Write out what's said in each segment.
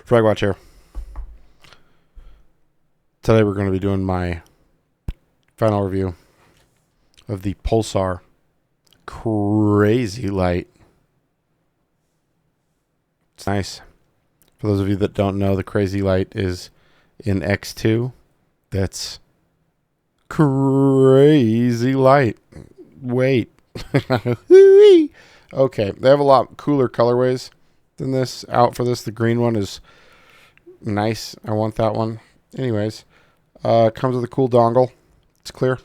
FragWatch here. Today we're going to be doing my final review of the Pulsar CrazyLight. It's nice. For those of you that don't know, the CrazyLight is in X2. That's CrazyLight. Wait. Okay, they have a lot cooler colorways than this out for this. The green one is nice. I want that one. Anyways, comes with a cool dongle. It's clear.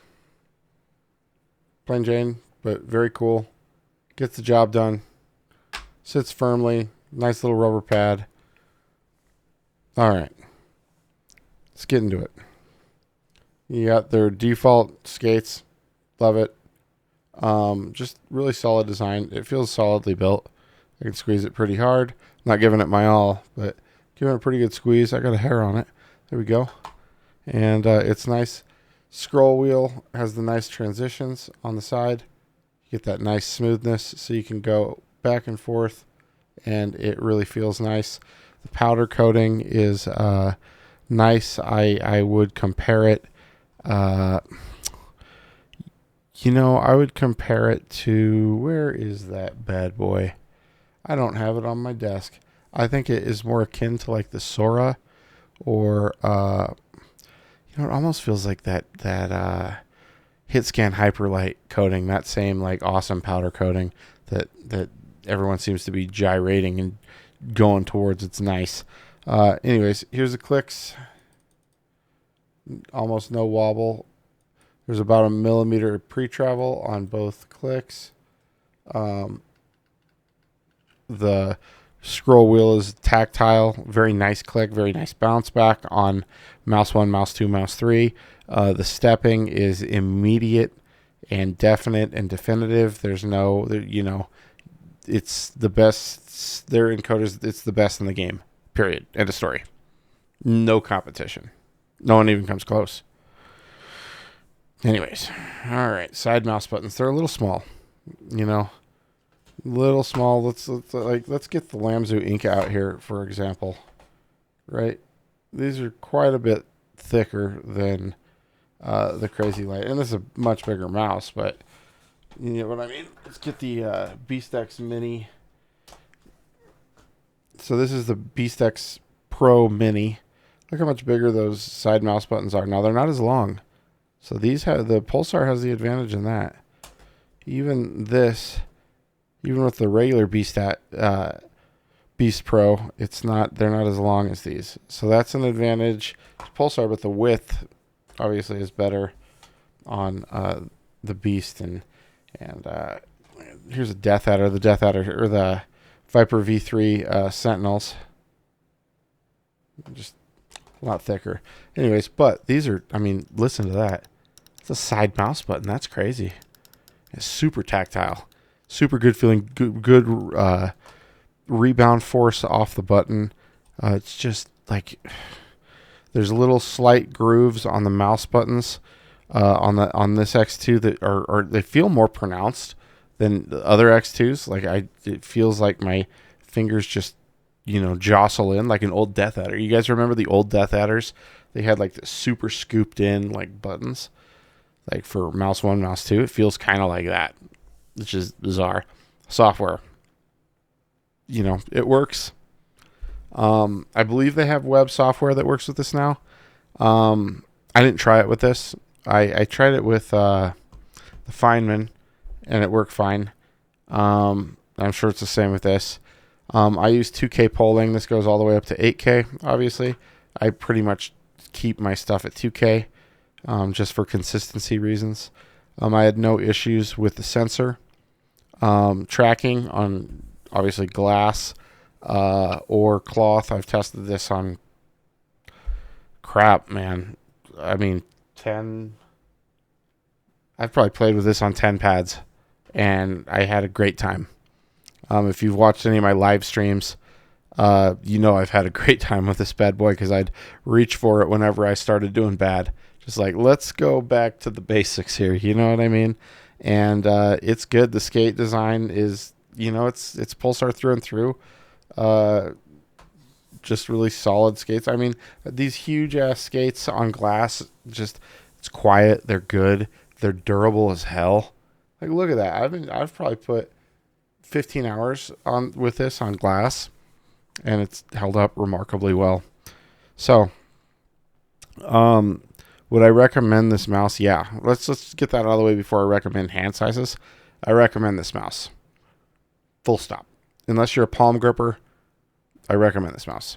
Plain Jane, but very cool. Gets the job done. Sits firmly. Nice little rubber pad. Alright. Let's get into it. You got their default skates. Love it. Just really solid design. It feels solidly built. I can squeeze it pretty hard. Not giving it my all, but giving it a pretty good squeeze. I got a hair on it. There we go. And it's nice. Scroll wheel has the nice transitions on the side. You get that nice smoothness so you can go back and forth, and it really feels nice. The powder coating is nice. I would compare it. I would compare it to, where is that bad boy? I don't have it on my desk. I think it is more akin to like the Sora, or it almost feels like that HitScan Hyperlight coating, that same like awesome powder coating that everyone seems to be gyrating and going towards. It's nice. Anyways, here's the clicks. Almost no wobble. There's about 1 millimeter pre-travel on both clicks. The scroll wheel is tactile. Very nice click. Very nice bounce back on mouse 1, mouse 2, mouse 3. The stepping is immediate and definite and definitive. There's no, it's the best. Their encoders, it's the best in the game. Period. End of story. No competition. No one even comes close. Anyways, all right. Side mouse buttons. They're a little small. Little small. Let's get the Lamzu ink out here, for example. Right. These are quite a bit thicker than the CrazyLight, and this is a much bigger mouse, but you know what I mean. Let's get the BeastX Mini. So this is the BeastX Pro Mini. Look how much bigger those side mouse buttons are. Now they're not as long, so the Pulsar has the advantage in that. Even with the regular Beast Pro, they're not as long as these. So that's an advantage to Pulsar, but the width obviously is better on the Beast. And here's a Death Adder, or the Viper V3 Sentinels. Just a lot thicker. Anyways, but these are, listen to that. It's a side mouse button. That's crazy. It's super tactile. Super good feeling. Good rebound force off the button. It's just like there's little slight grooves on the mouse buttons on this X2 that are they feel more pronounced than the other X2s. It feels like my fingers just jostle in like an old Death Adder. You guys remember the old Death Adders? They had like the super scooped in like buttons, like for mouse 1, mouse 2. It feels kind of like that, which is bizarre. Software, it works. I believe they have web software that works with this now. I didn't try it with this. I tried it with the Feynman, and it worked fine. I'm sure it's the same with this. I use 2K polling. This goes all the way up to 8K, obviously. I pretty much keep my stuff at 2K just for consistency reasons. I had no issues with the sensor tracking on, obviously, glass or cloth. I've tested this on crap, man. 10. I've probably played with this on 10 pads, and I had a great time. If you've watched any of my live streams, I've had a great time with this bad boy because I'd reach for it whenever I started doing bad. Just like, let's go back to the basics here. You know what I mean? And it's good. The skate design is it's Pulsar through and through. Uh, just really solid skates. I mean, these huge ass skates on glass, just it's quiet. They're good. They're durable as hell. Like, look at that. I've probably put 15 hours on with this on glass, and it's held up remarkably well. So, would I recommend this mouse? Yeah. Let's get that out of the way before I recommend hand sizes. I recommend this mouse. Full stop. Unless you're a palm gripper, I recommend this mouse.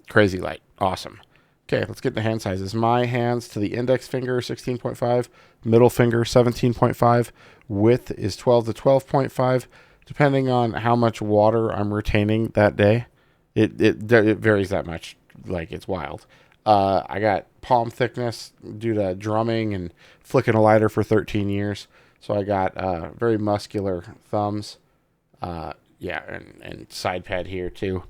CrazyLight. Awesome. Okay, let's get the hand sizes. My hands to the index finger, 16.5. Middle finger, 17.5. Width is 12 to 12.5. Depending on how much water I'm retaining that day, it varies that much. Like, it's wild. I got palm thickness due to drumming and flicking a lighter for 13 years. So I got very muscular thumbs. Yeah, and side pad here too.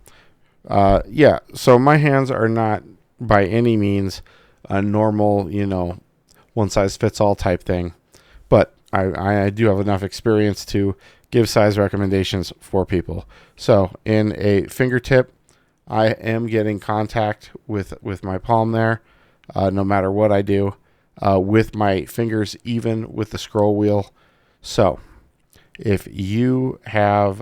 Yeah, so my hands are not by any means a normal, one size fits all type thing. But I do have enough experience to give size recommendations for people. So in a fingertip, I am getting contact with my palm there, no matter what I do, with my fingers, even with the scroll wheel. So if you have,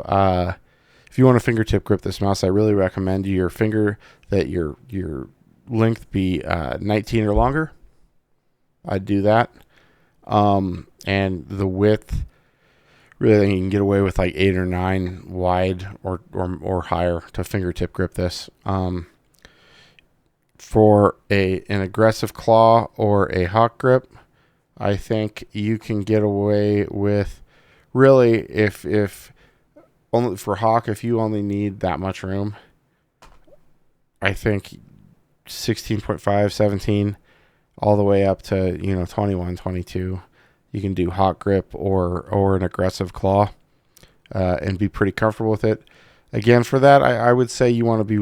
if you want a fingertip grip this mouse, I really recommend your finger that your length be 19 or longer. I'd do that. And the width, really, you can get away with like 8 or 9 wide or higher to fingertip grip this. For an aggressive claw or a hawk grip, I think you can get away with, really, if only for hawk, if you only need that much room, I think 16.5, 17, all the way up to 21, 22. You can do hawk grip or an aggressive claw, and be pretty comfortable with it. Again, for that, I would say you want to be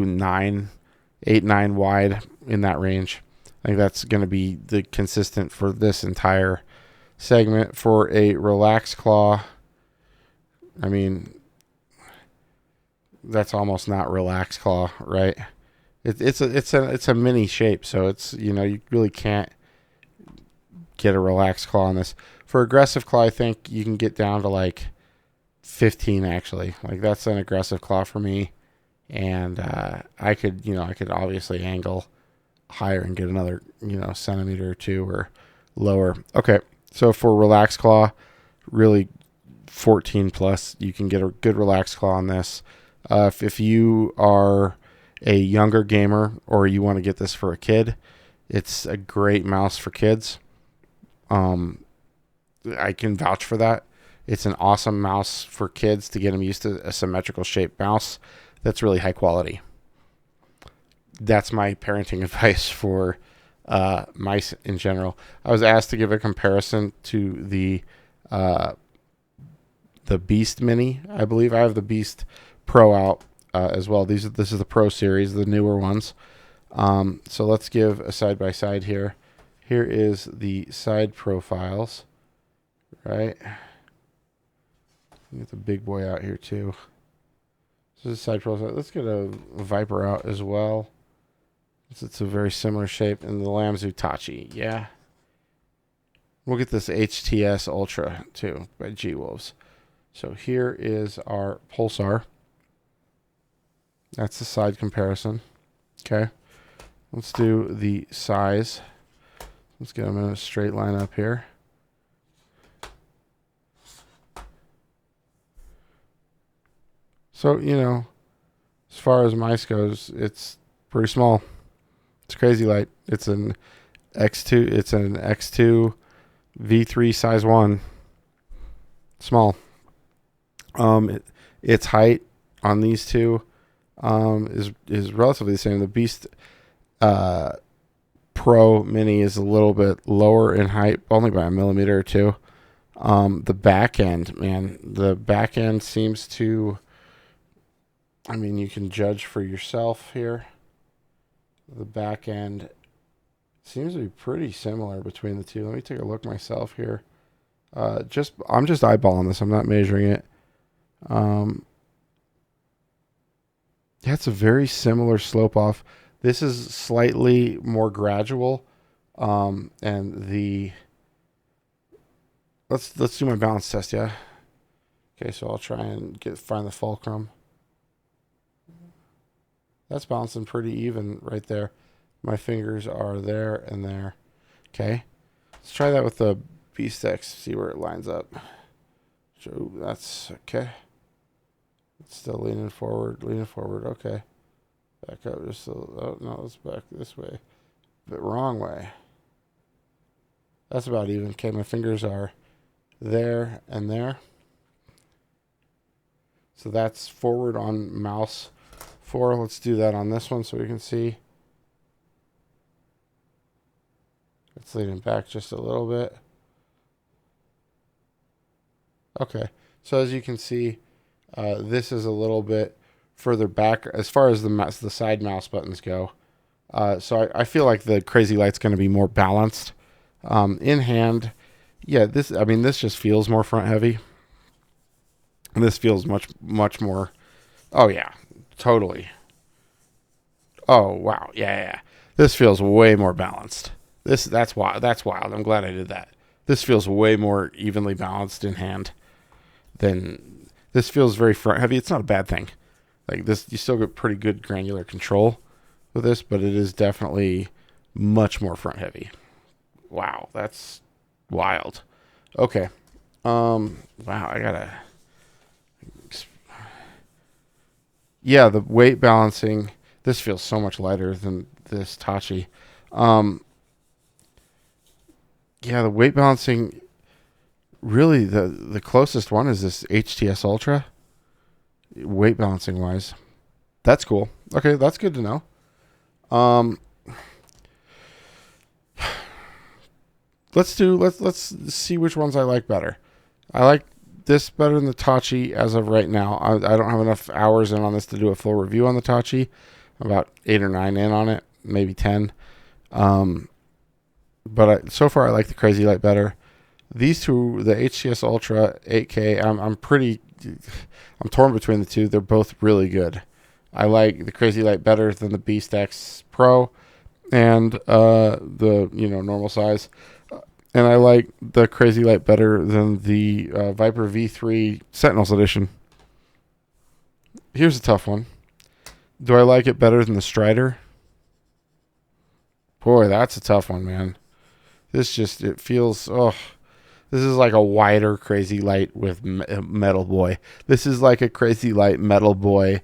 8, 9 wide, in that range. I think that's going to be the consistent for this entire segment. For a relaxed claw, I mean, that's almost not relaxed claw, right? It's a mini shape, so it's you really can't get a relaxed claw on this. For aggressive claw, I think you can get down to like 15 actually. Like, that's an aggressive claw for me, and I could obviously angle higher and get another centimeter or two or lower. Okay, so for relaxed claw, really 14 plus, you can get a good relaxed claw on this. If you are a younger gamer or you want to get this for a kid, it's a great mouse for kids. I can vouch for that. It's an awesome mouse for kids to get them used to a symmetrical shaped mouse that's really high quality. That's my parenting advice for mice in general. I was asked to give a comparison to the Beast Mini. I believe I have the Beast Pro out as well. This is the Pro series, the newer ones. So let's give a side by side here. Here is the side profiles, right? Get the big boy out here too. This is a side profile. Let's get a Viper out as well. It's a very similar shape. And the Lamzu Tachi, yeah. We'll get this HTS Ultra too by G-Wolves. So here is our Pulsar. That's the side comparison. Okay. Let's do the size. Let's get them in a straight line up here. So, as far as mice goes, it's pretty small. It's CrazyLight. It's an X2. It's an X2 V3 size 1. Small. Its height on these two is relatively the same. The Beast Pro Mini is a little bit lower in height, only by a millimeter or two. The back end, man, seems to, you can judge for yourself here. The back end seems to be pretty similar between the two. Let me take a look myself here. I'm just eyeballing this. I'm not measuring it. Yeah, it's a very similar slope off. This is slightly more gradual. And the let's do my balance test, yeah. Okay, so I'll try and find the fulcrum. That's bouncing pretty even right there. My fingers are there and there. Okay. Let's try that with the B-Stex, see where it lines up. So that's okay. It's still leaning forward. Okay. Back up just a little. Oh, no, let's back this way. But wrong way. That's about even. Okay, my fingers are there and there. So that's forward on mouse 4. Let's do that on this one so we can see. It's leaning back just a little bit. Okay, so as you can see, this is a little bit further back as far as the side mouse buttons go. So I feel like the CrazyLight's going to be more balanced. In hand, yeah, this just feels more front heavy. And this feels much more. Oh yeah, totally. Oh wow, yeah. This feels way more balanced. That's wild. I'm glad I did that. This feels way more evenly balanced in hand than this feels very front heavy. It's not a bad thing. Like this, you still get pretty good granular control with this, but it is definitely much more front heavy. Wow, that's wild. Okay. Wow, I gotta. Yeah, the weight balancing. This feels so much lighter than this Tachi. Yeah, the weight balancing. Really, the closest one is this HTS Ultra. Weight balancing wise, that's cool. Okay, that's good to know. Let's see which ones I like better. I like this better than the Tachi as of right now. I don't have enough hours in on this to do a full review on the Tachi. I'm about 8 or 9 in on it, maybe 10. But so far I like the CrazyLight better. These two, the HTS Ultra 8K, I'm torn between the two. They're both really good. I like the CrazyLight better than the B-Stex Pro and the normal size. And I like the CrazyLight better than the Viper V3 Sentinels Edition. Here's a tough one. Do I like it better than the Strider? Boy, that's a tough one, man. It feels, this is like a wider CrazyLight with Metal Boy. This is like a CrazyLight Metal Boy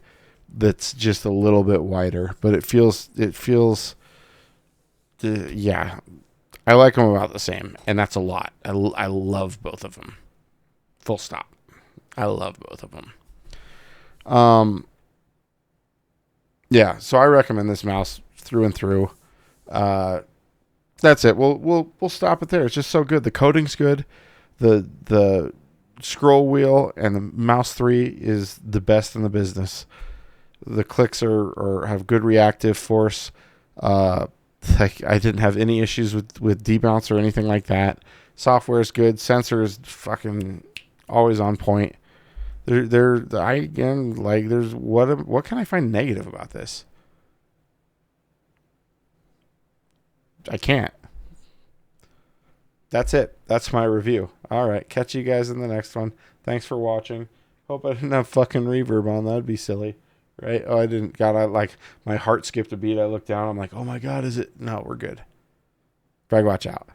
that's just a little bit wider, but it feels, yeah. I like them about the same, and that's a lot. I love both of them. Full stop. I love both of them. Yeah, so I recommend this mouse through and through. That's it. We'll stop it there. It's just so good. The coating's good. The scroll wheel and the mouse 3 is the best in the business. The clicks have good reactive force. Like I didn't have any issues with debounce or anything like that. Software is good. Sensor is fucking always on point. There's what can I find negative about this? I can't. That's it. That's my review. All right. Catch you guys in the next one. Thanks for watching. Hope I didn't have fucking reverb on. That'd be silly. Right? Oh, I didn't. God, my heart skipped a beat. I looked down. I'm like, oh my God, is it? No, we're good. FragWatch out.